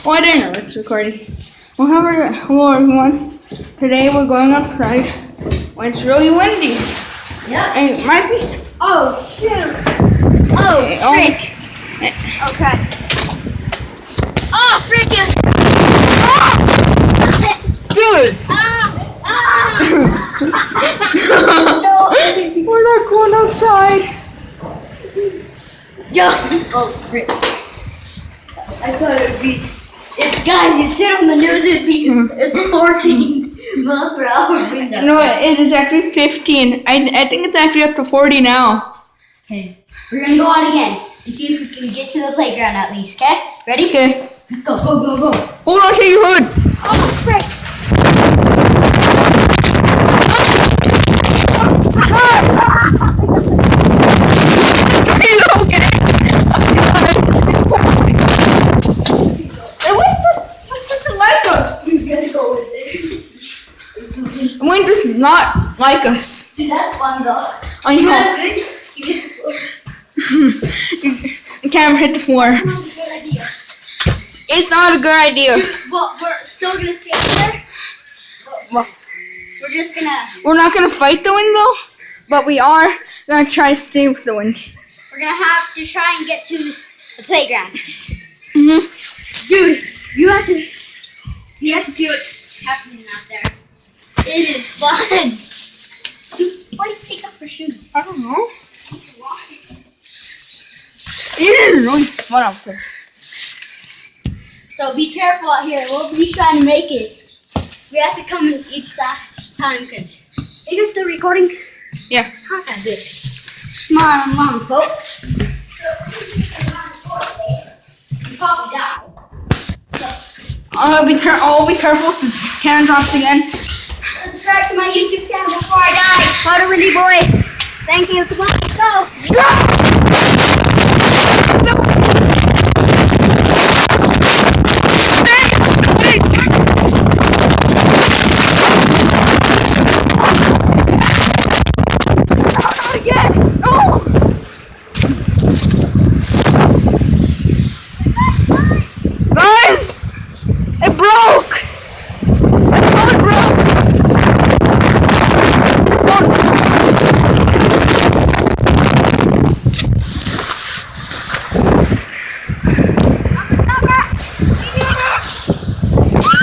Oh, I didn't know it's recording. Hello everyone. Today we're going outside when it's really windy. Yeah. And it might be. Oh, shoot. Oh, frick. Okay. Oh, frickin'. Dude! No. We're not going outside. Yo. Oh, frick. I thought it would be. Guys, it said on the news it'd be. It's 14 miles per hour wind. You know what? It is actually 15. I think it's actually up to 40 now. Okay. We're gonna go out again and see if we can get to the playground at least, okay? Ready? Okay. Let's go, go, go, go. Hold on to your hood. Oh, frick. The wind does not like us. That's fun though. I know. That's good. You get the floor. The camera hit the floor. That's not a good idea. It's not a good idea. Well, we're still gonna stay there. Well, We're just gonna. we're not gonna fight the wind though, but we are gonna try to stay with the wind. We're gonna have to try and get to the playground. Dude, You have to see what's happening out there. It is fun. Dude, why do you take off your shoes? I don't know. It is really fun out there. So be careful out here. We'll be trying to make it. We have to come each time because. Are you guys still recording? Yeah. Okay, good. Come on, folks. Probably die. I'll be careful if the can drops again. Subscribe to my YouTube channel before I die. Water Windy Boy. Thank you. Come on, let's go.